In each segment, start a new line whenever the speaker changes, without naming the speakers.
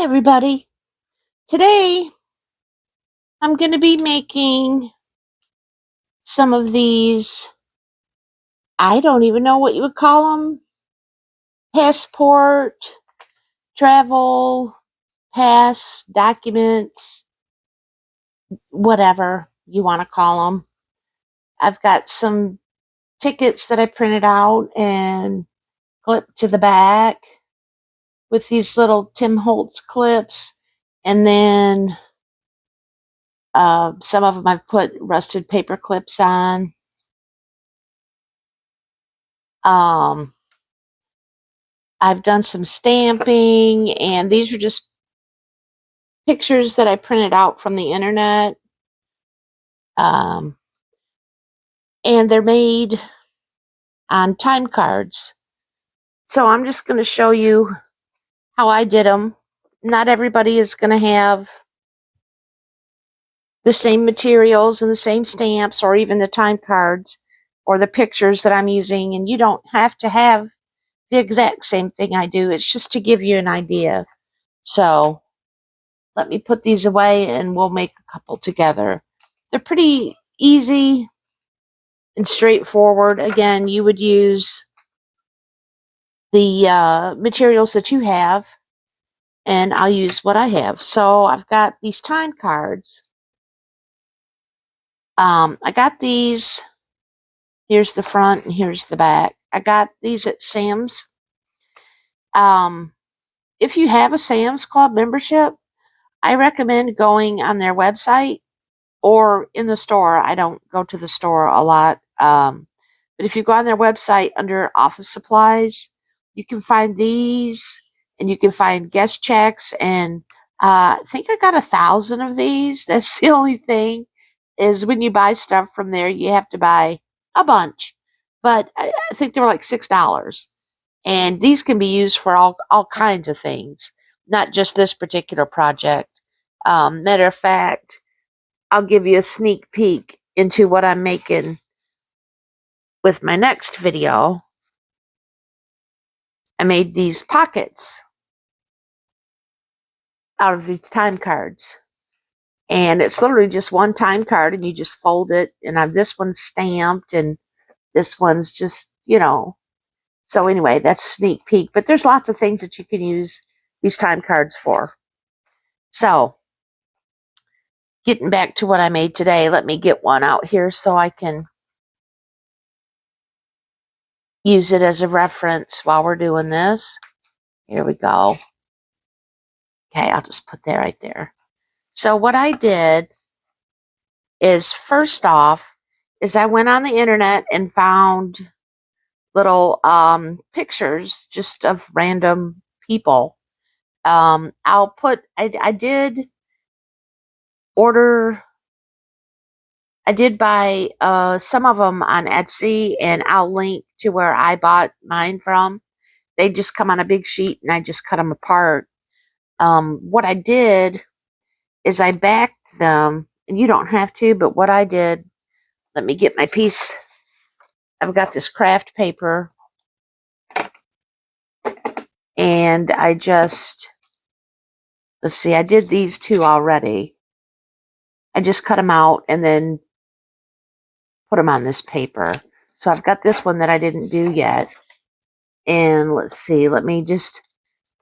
Hi everybody. Today I'm going to be making some of these, I don't even know what you would call them, passport, travel, pass, documents, whatever you want to call them. I've got some tickets that I printed out and clipped to the back with these little Tim Holtz clips, and then some of them I've put rusted paper clips on. I've done some stamping, and these are just pictures that I printed out from the internet. And they're made on time cards. So I'm just going to show you how I did them. Not everybody is going to have the same materials and the same stamps or even the time cards or the pictures that I'm using, and you don't have to have the exact same thing I do. It's just to give you an idea. So let me put these away and we'll make a couple together. They're pretty easy and straightforward. Again, you would use the materials that you have, and I'll use what I have. So I've got these time cards. I got these. Here's the front and here's the back. I got these at Sam's. If you have a Sam's Club membership, I recommend going on their website or in the store. I don't go to the store a lot. But if you go on their website under office supplies, you can find these, and you can find guest checks. And I think I got 1,000 of these. That's the only thing, is when you buy stuff from there, you have to buy a bunch. But I think they were like $6. And these can be used for all kinds of things, not just this particular project. Matter of fact, I'll give you a sneak peek into what I'm making with my next video. I made these pockets out of these time cards. And it's literally just one time card, and you just fold it. And this one's stamped, and this one's just, So anyway, that's a sneak peek. But there's lots of things that you can use these time cards for. So, getting back to what I made today, let me get one out here so I can use it as a reference while we're doing this. Here we go. Okay, I'll just put that right there. So what I did is, first off, is I went on the internet and found little pictures just of random people. I did order, I did buy some of them on Etsy, and I'll link to where I bought mine from. They just come on a big sheet, and I just cut them apart. What I did is I backed them, and you don't have to, but what I did, let me get my piece. I've got this craft paper, and I just, let's see, I did these two already. I just cut them out and then put them on this paper. So I've got this one that I didn't do yet. And let's see, let me just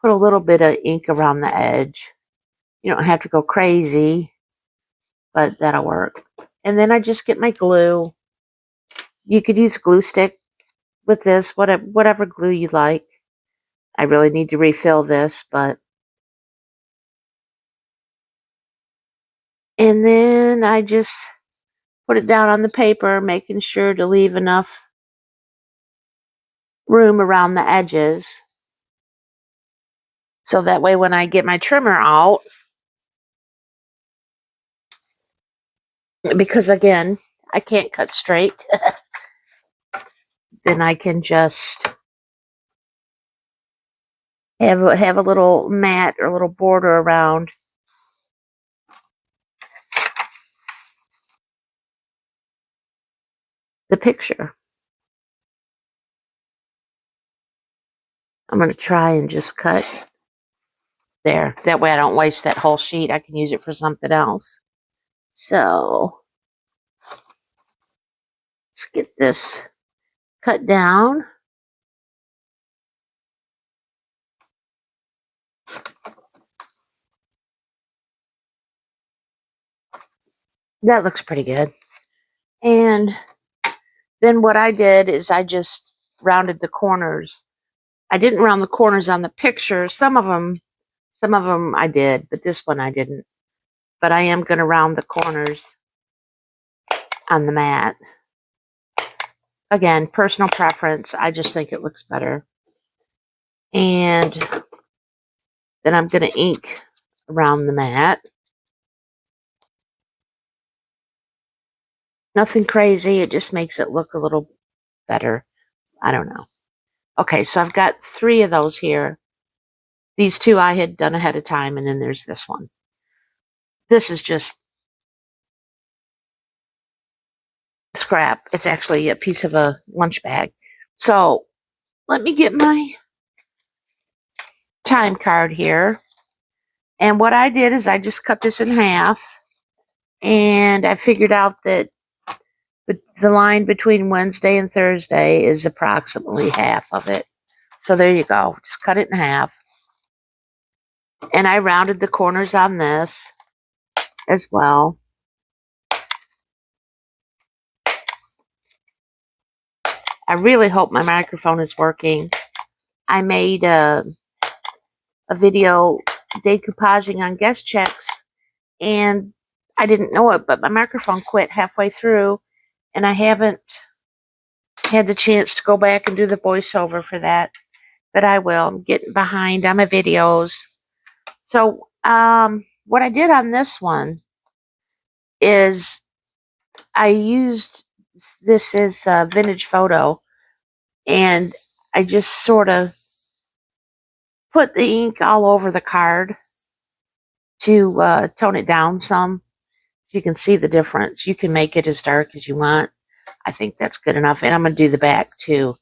put a little bit of ink around the edge. You don't have to go crazy, but that'll work. And then I just get my glue. You could use glue stick with this, whatever glue you like. I really need to refill this, but. And then I just put it down on the paper, making sure to leave enough room around the edges. So that way when I get my trimmer out, because again, I can't cut straight, then I can just have a little mat or a little border around the picture. I'm going to try and just cut There. That way I don't waste that whole sheet. I can use it for something else. So let's get this cut down. That looks pretty good. And then what I did is I just rounded the corners. I didn't round the corners on the picture. Some of them I did, but this one I didn't. But I am going to round the corners on the mat. Again, personal preference. I just think it looks better. And then I'm going to ink around the mat. Nothing crazy. It just makes it look a little better. I don't know. Okay, so I've got 3 of those here. These 2 I had done ahead of time, and then there's this one. This is just scrap. It's actually a piece of a lunch bag. So let me get my time card here. And what I did is I just cut this in half. And I figured out that the line between Wednesday and Thursday is approximately half of it. So there you go. Just cut it in half. And I rounded the corners on this as well. I really hope my microphone is working. I made a video decoupaging on guest checks, and I didn't know it, but my microphone quit halfway through, and I haven't had the chance to go back and do the voiceover for that, but I will. I'm getting behind on my videos. So what I did on this one is I used, this is a vintage photo, and I just sort of put the ink all over the card to tone it down some. You can see the difference. You can make it as dark as you want. I think that's good enough. And I'm going to do the back too.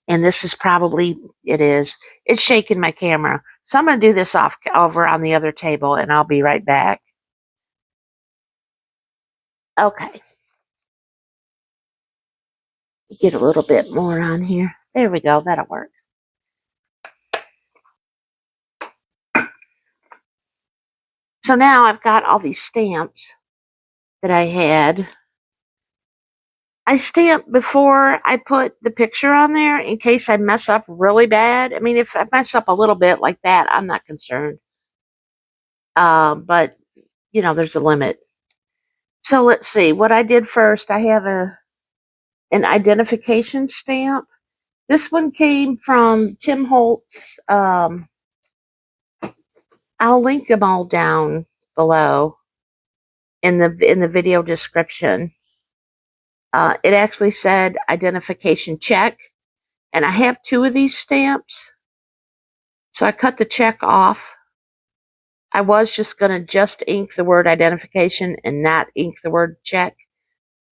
And this is probably, it's shaking my camera. So I'm going to do this over on the other table, and I'll be right back. Okay. Get a little bit more on here. There we go. That'll work. So now I've got all these stamps that I had. I stamped before I put the picture on there in case I mess up really bad. I mean, if I mess up a little bit like that, I'm not concerned. But, you know, there's a limit. So let's see. What I did first, I have an identification stamp. This one came from Tim Holtz. I'll link them all down below in the video description. It actually said identification check, and I have 2 of these stamps. So I cut the check off. I was just going to just ink the word identification and not ink the word check,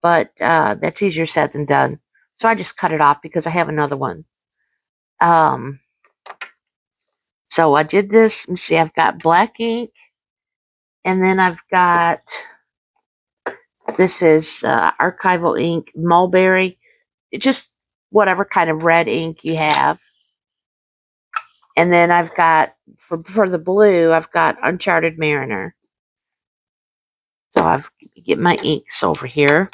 but that's easier said than done. So I just cut it off because I have another one. So I did this. Let me see, I've got black ink, and then I've got, this is archival ink, mulberry, just whatever kind of red ink you have. And then I've got, for the blue, I've got Uncharted Mariner. So I've get my inks over here.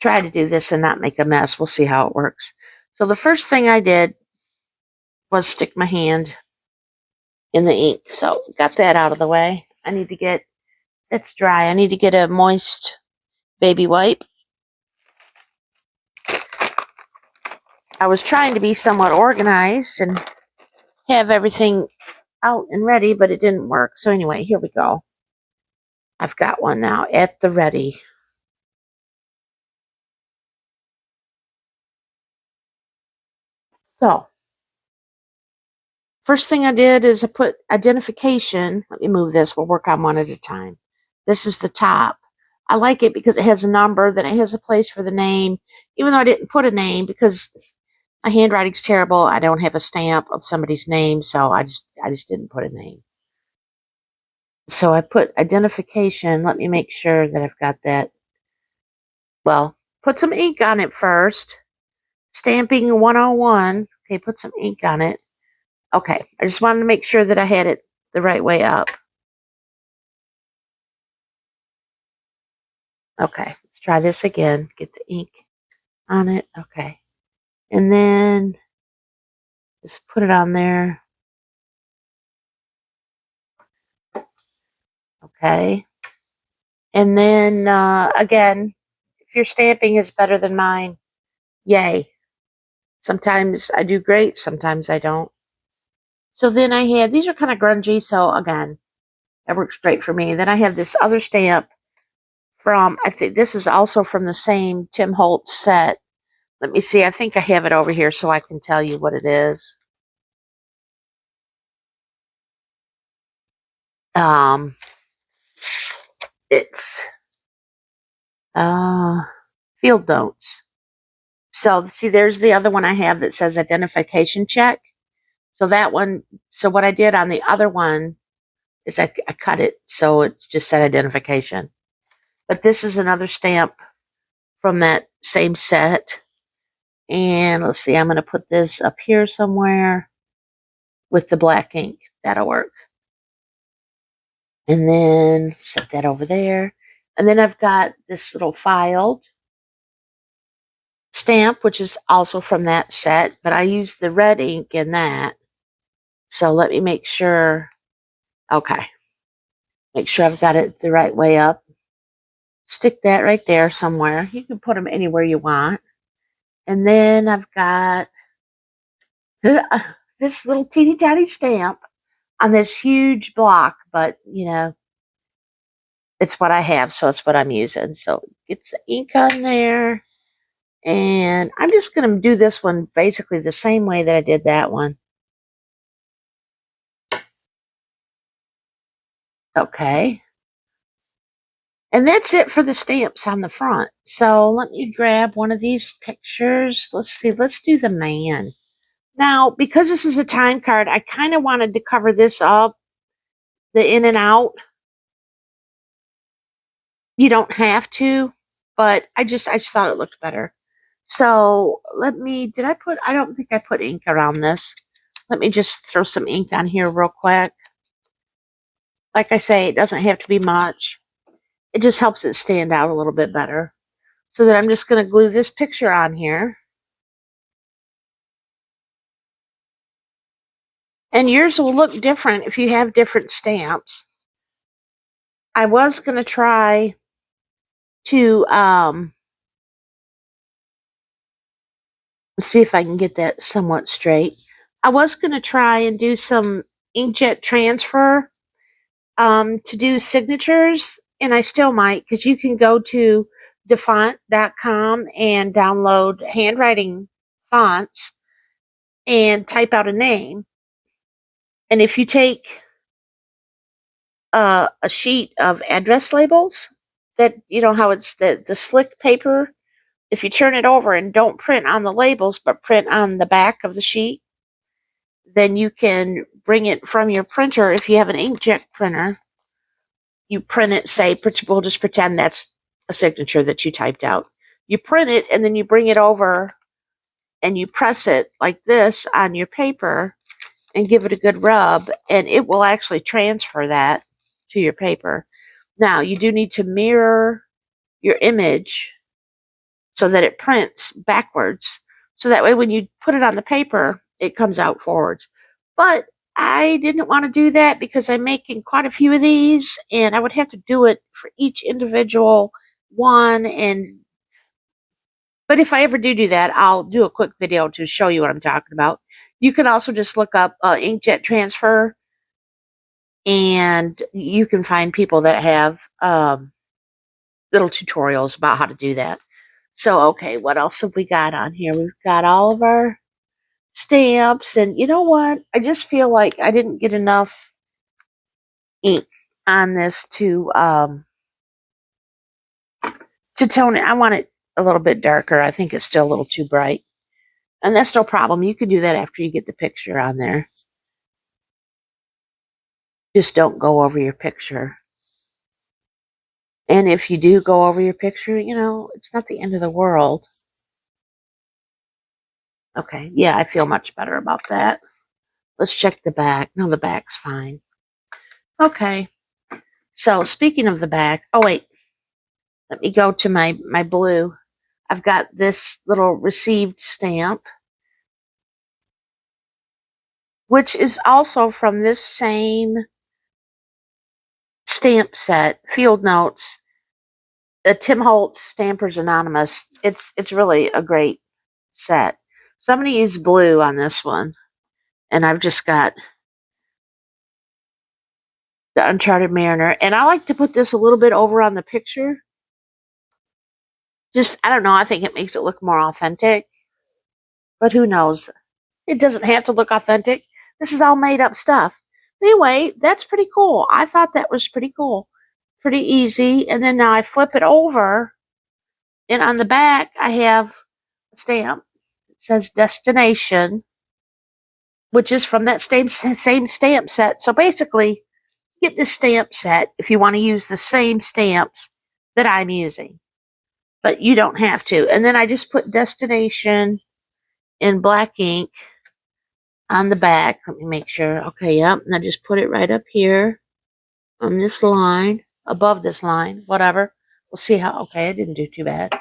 Try to do this and not make a mess. We'll see how it works. So the first thing I did was stick my hand in the ink. So got that out of the way. I need to get, it's dry. I need to get a moist baby wipe. I was trying to be somewhat organized and have everything out and ready, but it didn't work. So anyway, here we go. I've got one now at the ready. So first thing I did is I put identification. Let me move this. We'll work on one at a time. This is the top. I like it because it has a number, then it has a place for the name, even though I didn't put a name because My handwriting's terrible. I don't have a stamp of somebody's name, so I just didn't put a name. So I put identification. Let me make sure that I've got that. Well, put some ink on it first. Stamping 101. Okay, put some ink on it. Okay, I just wanted to make sure that I had it the right way up. Okay, let's try this again. Get the ink on it. Okay. And then just put it on there. Okay. And then again, if your stamping is better than mine, yay. Sometimes I do great, sometimes I don't. So then I had, these are kind of grungy, so again, that works great for me. Then I have this other stamp from, I think this is also from the same Tim Holtz set. Let me see, I think I have it over here so I can tell you what it is. It's field notes. So see, there's the other one I have that says identification check. So that one, so what I did on the other one is I cut it so it just said identification. But this is another stamp from that same set. And let's see, I'm going to put this up here somewhere with the black ink. That'll work. And then set that over there. And then I've got this little filed stamp, which is also from that set, but I used the red ink in that. So let me make sure. Okay. Make sure I've got it the right way up. Stick that right there somewhere. You can put them anywhere you want. And then I've got this little teeny tiny stamp on this huge block, but you know, it's what I have, so it's what I'm using. So get the ink on there. And I'm just going to do this one basically the same way that I did that one. Okay. And that's it for the stamps on the front. So let me grab one of these pictures. Let's see. Let's do the man. Now, because this is a time card, I kind of wanted to cover this up, the in and out. You don't have to, but I just thought it looked better. So let me, I don't think I put ink around this. Let me just throw some ink on here real quick. Like I say, it doesn't have to be much. It just helps it stand out a little bit better. So then I'm just going to glue this picture on here. And yours will look different if you have different stamps. I was going to try to, let's see if I can get that somewhat straight. I was going to try and do some inkjet transfer to do signatures, and I still might, because you can go to defont.com and download handwriting fonts and type out a name. And if you take a sheet of address labels, that, you know how it's the slick paper, if you turn it over and don't print on the labels but print on the back of the sheet, then you can bring it from your printer. If you have an inkjet printer, you print it, say, we'll just pretend that's a signature that you typed out. You print it and then you bring it over and you press it like this on your paper and give it a good rub, and it will actually transfer that to your paper. Now, you do need to mirror your image so that it prints backwards. So that way when you put it on the paper, it comes out forwards. But I didn't want to do that because I'm making quite a few of these, and I would have to do it for each individual one. But if I ever do that, I'll do a quick video to show you what I'm talking about. You can also just look up inkjet transfer, and you can find people that have little tutorials about how to do that. So, okay, what else have we got on here? We've got all of our stamps, and you know what? I just feel like I didn't get enough ink on this to tone it. I want it a little bit darker. I think it's still a little too bright. And that's no problem. You can do that after you get the picture on there. Just don't go over your picture. And if you do go over your picture, it's not the end of the world. Okay, yeah, I feel much better about that. Let's check the back. No, the back's fine. Okay. So speaking of the back, oh wait, let me go to my blue. I've got this little received stamp, which is also from this same stamp set, Field Notes, Tim Holtz Stampers Anonymous. It's really a great set. So I'm going to use blue on this one, and I've just got the Uncharted Mariner, and I like to put this a little bit over on the picture. Just, I don't know, I think it makes it look more authentic, but who knows? It doesn't have to look authentic. This is all made up stuff. Anyway, that's pretty cool. I thought that was pretty cool. Pretty easy. And then now I flip it over, and on the back I have a stamp. It says Destination, which is from that same stamp set. So basically, get this stamp set if you want to use the same stamps that I'm using. But you don't have to. And then I just put Destination in black ink on the back. Let me make sure. Okay, yep. And I just put it right up here on this line, above this line, whatever. We'll see how, okay, it didn't do too bad.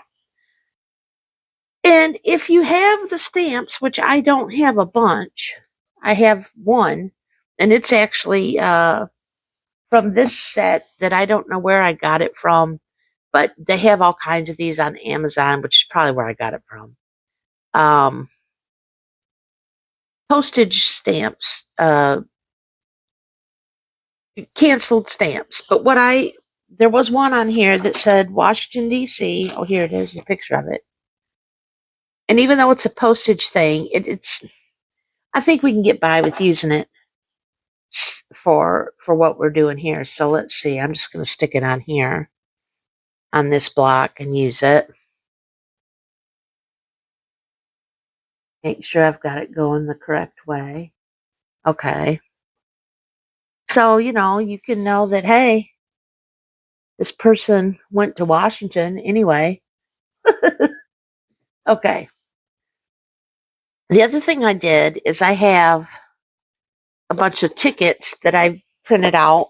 And if you have the stamps, which I don't have a bunch, I have one, and it's actually from this set that I don't know where I got it from, but they have all kinds of these on Amazon, which is probably where I got it from. Postage stamps, canceled stamps. But there was one on here that said Washington, D.C. Oh, here it is, a picture of it. And even though it's a postage thing, I think we can get by with using it for what we're doing here. So let's see. I'm just going to stick it on here on this block and use it. Make sure I've got it going the correct way. Okay. So, you can know that, hey, this person went to Washington anyway. Okay. The other thing I did is I have a bunch of tickets that I printed out.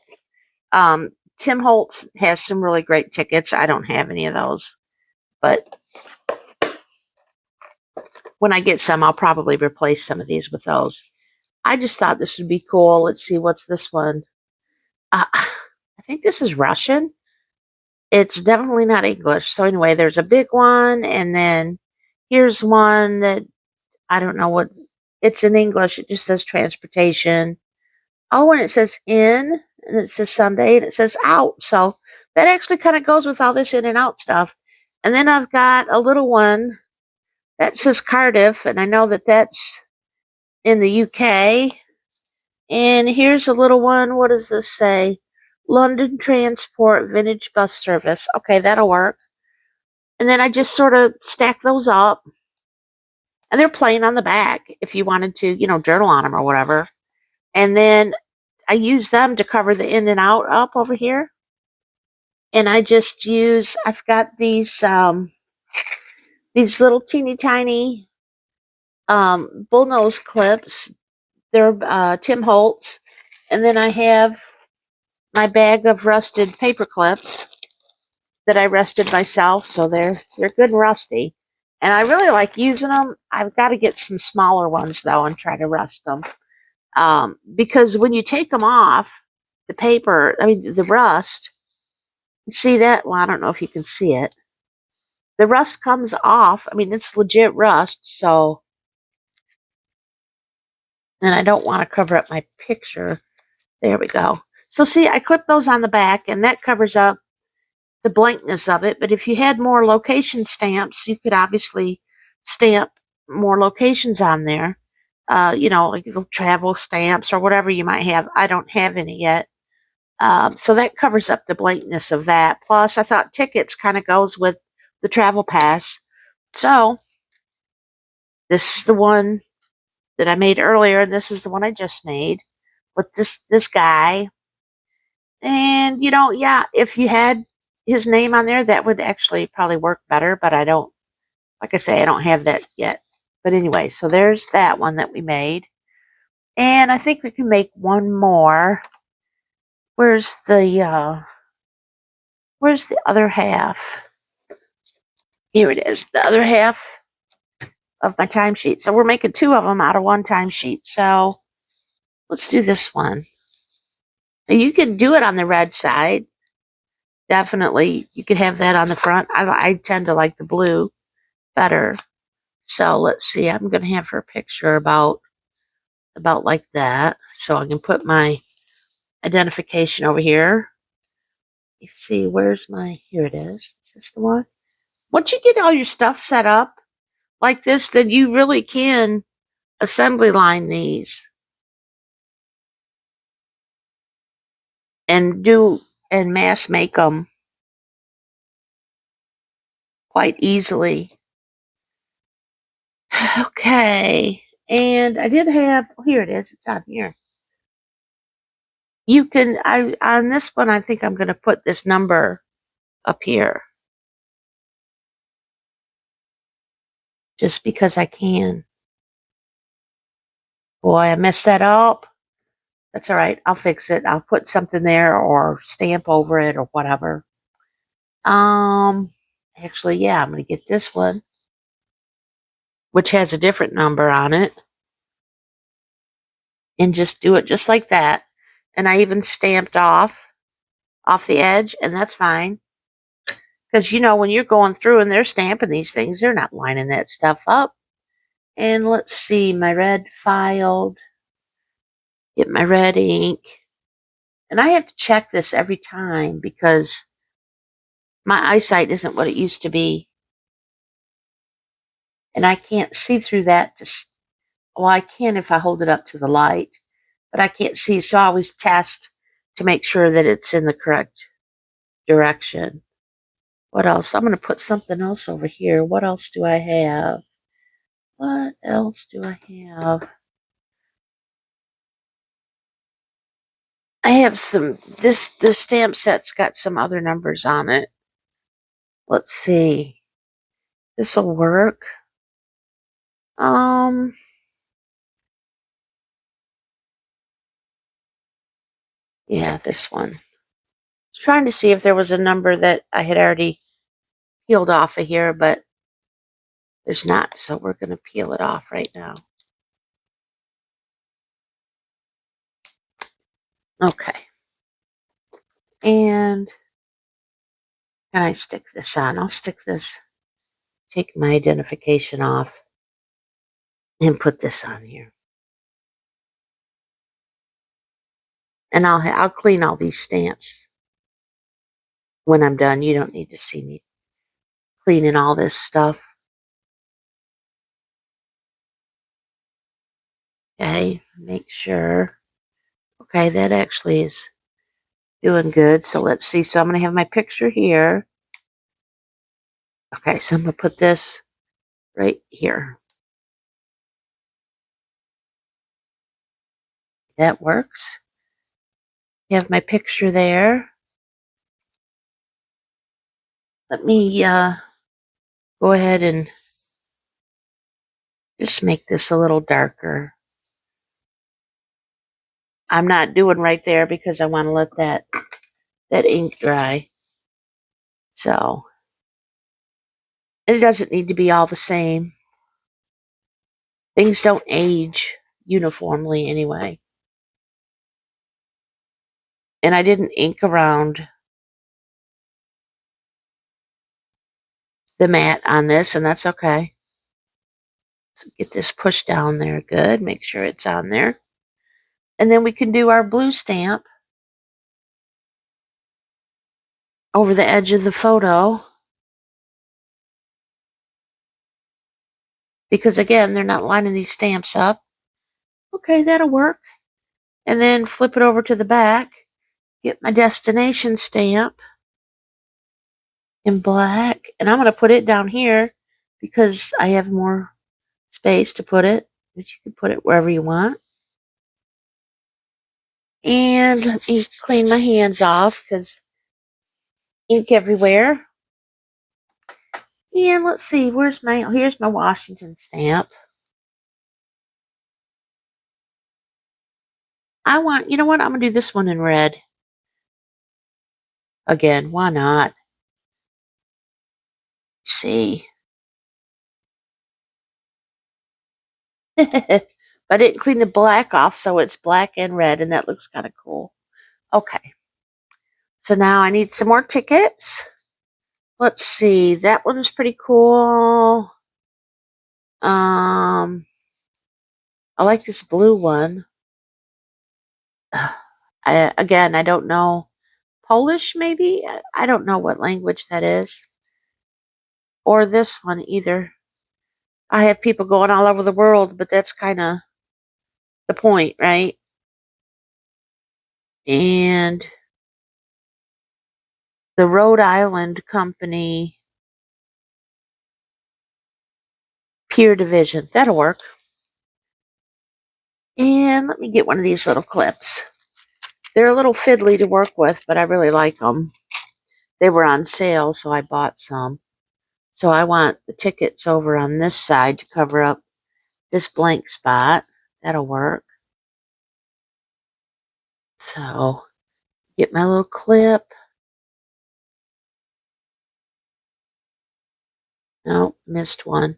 Tim Holtz has some really great tickets. I don't have any of those. But when I get some, I'll probably replace some of these with those. I just thought this would be cool. Let's see, what's this one? I think this is Russian. It's definitely not English. So anyway, there's a big one, and then here's one that I don't know what. It's in English. It just says transportation. Oh, and it says in, and it says Sunday, and it says out. So that actually kind of goes with all this in and out stuff. And then I've got a little one that says Cardiff, and I know that that's in the UK. And here's a little one. What does this say? London Transport Vintage Bus Service. Okay, that'll work. And then I just sort of stack those up. And they're plain on the back if you wanted to, journal on them or whatever. And then I use them to cover the in and out up over here. And I've got these little teeny tiny bullnose clips. They're Tim Holtz. And then I have my bag of rusted paper clips that I rusted myself, so they're good and rusty. And I really like using them. I've got to get some smaller ones, though, and try to rust them. Because when you take them off, the rust, you see that? Well, I don't know if you can see it. The rust comes off. It's legit rust, so. And I don't want to cover up my picture. There we go. So see, I clip those on the back, and that covers up the blankness of it. But if you had more location stamps, you could obviously stamp more locations on there. Like travel stamps or whatever you might have. I don't have any yet. So that covers up the blankness of that. Plus, I thought tickets kind of goes with the travel pass. So This is the one that I made earlier, and this is the one I just made with this guy. And yeah, if you had his name on there, that would actually probably work better, but I don't, like I say, I don't have that yet. But anyway, so there's that one that we made. And I think we can make one more. Where's the other half? Here it is, the other half of my timesheet. So we're making two of them out of one timesheet. So let's do this one. Now you can do it on the red side. Definitely, you could have that on the front. I tend to like the blue better. So let's see. I'm going to have her picture about like that. So I can put my identification over here. You see, where's my? Here it is. Is this the one? Once you get all your stuff set up like this, then you really can assembly line these and mass make them quite easily. Okay, and I did have, here it is, it's on here. You can, on this one, I think I'm going to put this number up here. Just because I can. Boy, I messed that up. That's all right. I'll fix it. I'll put something there or stamp over it or whatever. Actually, yeah, I'm going to get this one, which has a different number on it, and just do it just like that. And I even stamped off the edge, and that's fine. Because, when you're going through and they're stamping these things, they're not lining that stuff up. And let's see, my red filed. Get my red ink. And I have to check this every time because my eyesight isn't what it used to be. And I can't see through that. Well, I can if I hold it up to the light, but I can't see. So I always test to make sure that it's in the correct direction. What else? I'm going to put something else over here. What else do I have? What else do I have? I have some, this stamp set's got some other numbers on it. Let's see. This will work. Yeah, this one. I was trying to see if there was a number that I had already peeled off of here, but there's not, so we're going to peel it off right now. Okay. And can I stick this on? I'll stick this, take my identification off, and put this on here. And I'll clean all these stamps when I'm done. You don't need to see me cleaning all this stuff. Okay, make sure. Okay, that actually is doing good. So let's see. So I'm going to have my picture here. Okay, so I'm going to put this right here. That works. You have my picture there. Let me go ahead and just make this a little darker. I'm not doing right there because I want to let that ink dry. So it doesn't need to be all the same. Things don't age uniformly anyway. And I didn't ink around the mat on this, and that's okay. So get this pushed down there good. Make sure it's on there. And then we can do our blue stamp over the edge of the photo. Because again, they're not lining these stamps up. Okay, that'll work. And then flip it over to the back. Get my destination stamp in black. And I'm going to put it down here because I have more space to put it, but you can put it wherever you want. And let me clean my hands off because ink everywhere. And let's see, here's my Washington stamp. You know what, I'm going to do this one in red. Again, why not? Let's see. I didn't clean the black off, so it's black and red, and that looks kind of cool. Okay. So now I need some more tickets. Let's see. That one's pretty cool. I like this blue one. I don't know. Polish, maybe? I don't know what language that is. Or this one either. I have people going all over the world, but that's kind of the point, right? And the Rhode Island company Peer Division. That'll work. And let me get one of these little clips. They're a little fiddly to work with, but I really like them. They were on sale, so I bought some. So I want the tickets over on this side to cover up this blank spot. That'll work. So get my little clip. Nope, missed one.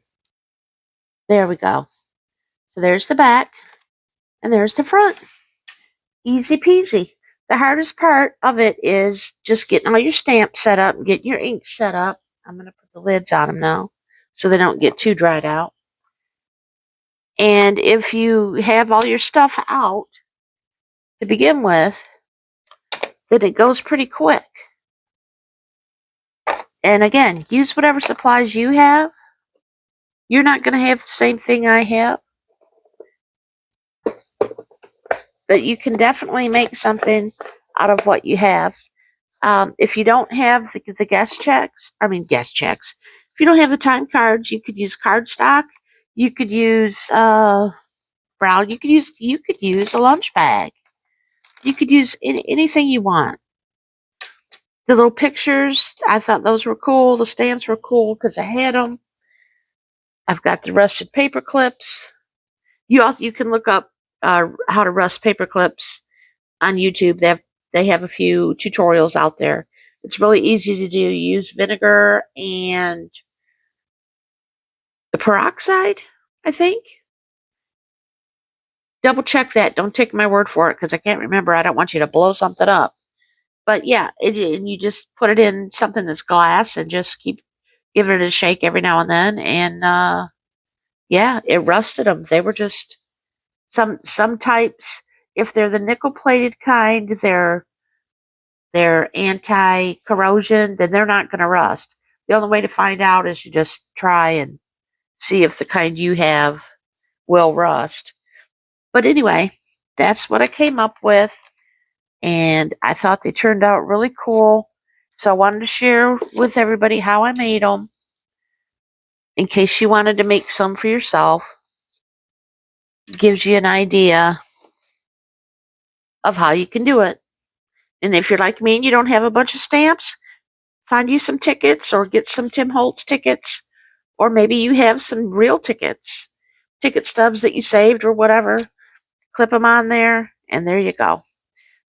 There we go. So there's the back, and there's the front. Easy peasy. The hardest part of it is just getting all your stamps set up and getting your ink set up. I'm going to put the lids on them now so they don't get too dried out. And if you have all your stuff out to begin with, then it goes pretty quick. And again, use whatever supplies you have. You're not going to have the same thing I have. But you can definitely make something out of what you have. If you don't have the guest checks, if you don't have the time cards, you could use cardstock. You could use brown. You could use a lunch bag. You could use anything you want. The little pictures, I thought those were cool. The stamps were cool because I had them. I've got the rusted paper clips. You can look up how to rust paper clips on YouTube. They have a few tutorials out there. It's really easy to do. You use vinegar and the peroxide, I think. Double check that. Don't take my word for it because I can't remember. I don't want you to blow something up. But yeah, and you just put it in something that's glass and just keep giving it a shake every now and then. And yeah, it rusted them. They were just some types. If they're the nickel plated kind, they're anti-corrosion, then they're not going to rust. The only way to find out is you just try and see if the kind you have will rust. But anyway, that's what I came up with, and I thought they turned out really cool. So I wanted to share with everybody how I made them, in case you wanted to make some for yourself. It gives you an idea of how you can do it. And if you're like me and you don't have a bunch of stamps, find you some tickets or get some Tim Holtz tickets. Or maybe you have some real tickets, ticket stubs that you saved or whatever. Clip them on there, and there you go.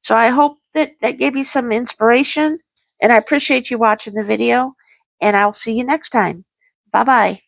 So I hope that gave you some inspiration, and I appreciate you watching the video, and I'll see you next time. Bye-bye.